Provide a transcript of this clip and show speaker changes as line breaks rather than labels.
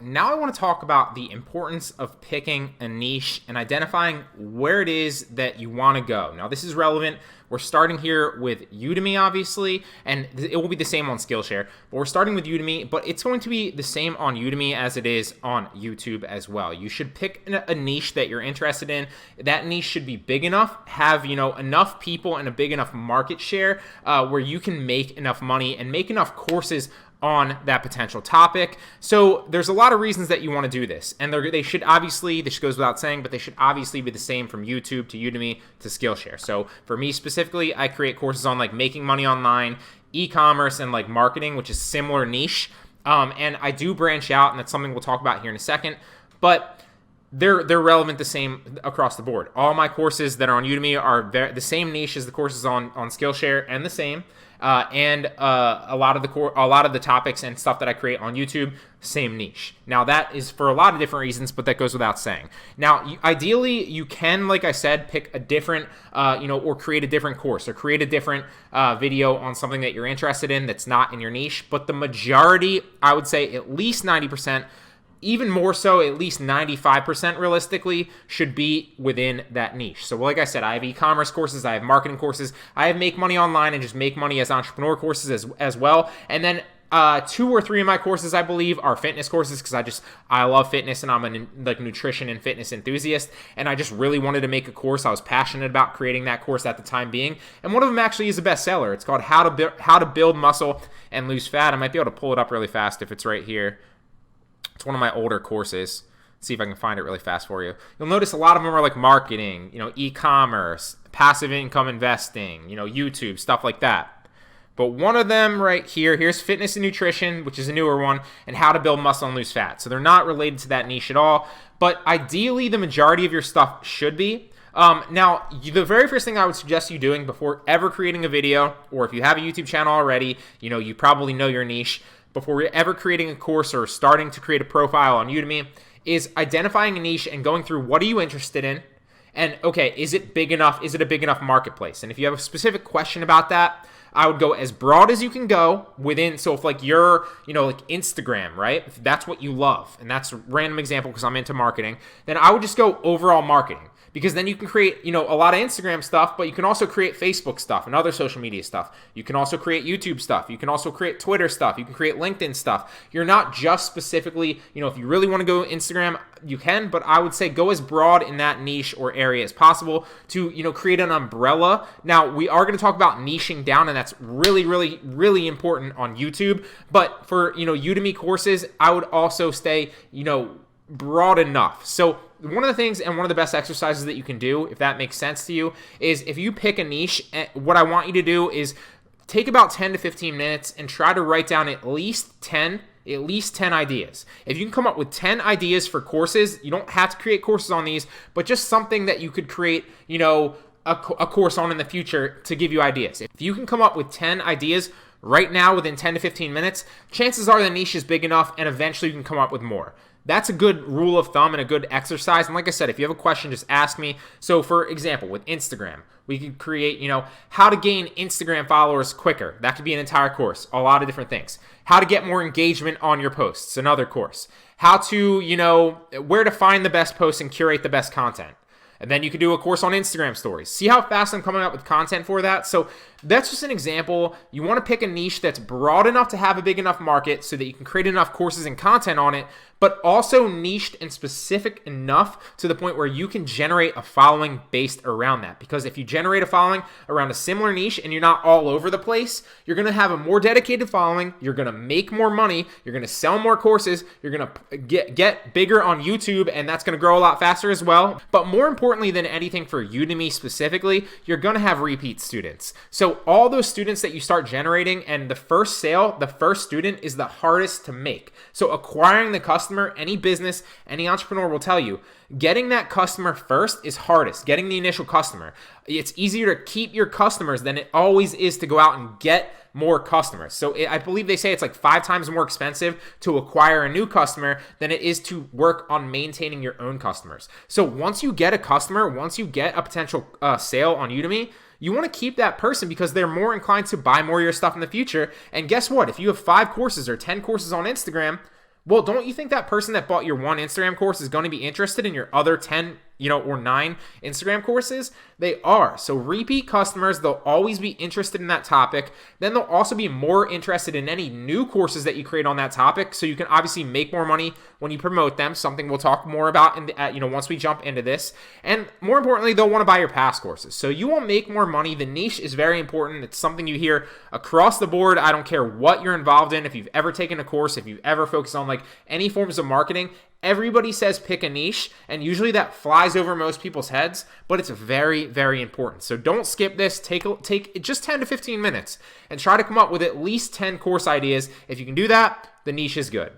now I want to talk about the importance of picking a niche and identifying where it is that you want to go. Now, this is relevant. We're starting here with Udemy, obviously, and it will be the same on Skillshare, but we're starting with Udemy, but it's going to be the same on Udemy as it is on YouTube as well. You should pick a niche that you're interested in. That niche should be big enough, have, enough people and a big enough market share where you can make enough money and make enough courses on that potential topic. So there's a lot of reasons that you want to do this, and they should obviously, this goes without saying, but they should obviously be the same from YouTube to Udemy to Skillshare. So for me specifically, I create courses on like making money online, e-commerce, and like marketing, which is similar niche. And I do branch out, and that's something we'll talk about here in a second, but they're relevant the same across the board. All my courses that are on Udemy are the same niche as the courses on Skillshare, and the same. A lot of the topics and stuff that I create on YouTube, same niche. Now that is for a lot of different reasons, but that goes without saying. Now, ideally, you can, like I said, pick a different, or create a different course or create a different video on something that you're interested in that's not in your niche. But the majority, I would say at least 90%, even more so, at least 95% realistically, should be within that niche. So like I said, I have e-commerce courses, I have marketing courses, I have make money online and just make money as entrepreneur courses as well. And then 2 or 3 of my courses, I believe, are fitness courses because I love fitness and I'm a nutrition and fitness enthusiast. And I just really wanted to make a course. I was passionate about creating that course at the time being. And one of them actually is a bestseller. It's called How to Build Muscle and Lose Fat. I might be able to pull it up really fast if it's right here. It's one of my older courses. Let's see if I can find it really fast for you. You'll notice a lot of them are like marketing, e-commerce, passive income investing, YouTube, stuff like that. But one of them right here, here's fitness and nutrition, which is a newer one, and how to build muscle and lose fat. So they're not related to that niche at all. But ideally, the majority of your stuff should be. Now, the very first thing I would suggest you doing before ever creating a video, or if you have a YouTube channel already, you probably know your niche. Before you're ever creating a course or starting to create a profile on Udemy, is identifying a niche and going through what are you interested in, and okay, is it big enough? Is it a big enough marketplace? And if you have a specific question about that, I would go as broad as you can go within. So if like you're, like Instagram, right? If that's what you love, and that's a random example because I'm into marketing, then I would just go overall marketing. Because then you can create, a lot of Instagram stuff, but you can also create Facebook stuff and other social media stuff. You can also create YouTube stuff. You can also create Twitter stuff. You can create LinkedIn stuff. You're not just specifically, if you really want to go Instagram, you can, but I would say go as broad in that niche or area as possible to, create an umbrella. Now, we are going to talk about niching down, and that's really, really, really important on YouTube. But for, Udemy courses, I would also stay, broad enough. So one of the things and one of the best exercises that you can do, if that makes sense to you, is if you pick a niche, what I want you to do is take about 10 to 15 minutes and try to write down at least 10 ideas. If you can come up with 10 ideas for courses, you don't have to create courses on these, but just something that you could create, a course on in the future to give you ideas. If you can come up with 10 ideas right now within 10 to 15 minutes, chances are the niche is big enough and eventually you can come up with more. That's a good rule of thumb and a good exercise. And like I said, if you have a question, just ask me. So for example, with Instagram, we could create, how to gain Instagram followers quicker. That could be an entire course, a lot of different things. How to get more engagement on your posts, another course. How to, where to find the best posts and curate the best content. And then you could do a course on Instagram stories. See how fast I'm coming up with content for that? So that's just an example. You want to pick a niche that's broad enough to have a big enough market so that you can create enough courses and content on it, but also niched and specific enough to the point where you can generate a following based around that. Because if you generate a following around a similar niche and you're not all over the place, you're going to have a more dedicated following, you're going to make more money, you're going to sell more courses, you're going to get bigger on YouTube, and that's going to grow a lot faster as well. But more importantly than anything for Udemy specifically, you're going to have repeat students. So all those students that you start generating, and the first sale, the first student is the hardest to make. So acquiring the customer, any business, any entrepreneur will tell you, getting that customer first is hardest. Getting the initial customer. It's easier to keep your customers than it always is to go out and get more customers. So I believe they say it's like 5 times more expensive to acquire a new customer than it is to work on maintaining your own customers. So once you get a customer, once you get a potential sale on Udemy, you want to keep that person because they're more inclined to buy more of your stuff in the future. And guess what? If you have 5 courses or 10 courses on Instagram, Well, don't you think that person that bought your one Instagram course is going to be interested in your other 10, or 9 Instagram courses? They are. So repeat customers, they'll always be interested in that topic. Then they'll also be more interested in any new courses that you create on that topic. So you can obviously make more money when you promote them, something we'll talk more about once we jump into this. And more importantly, they'll want to buy your past courses. So you will make more money. The niche is very important. It's something you hear across the board. I don't care what you're involved in. If you've ever taken a course, if you've ever focused on any forms of marketing, everybody says pick a niche, and usually that flies over most people's heads, but it's very, very important. So don't skip this. Take just 10 to 15 minutes and try to come up with at least 10 course ideas. If you can do that, the niche is good.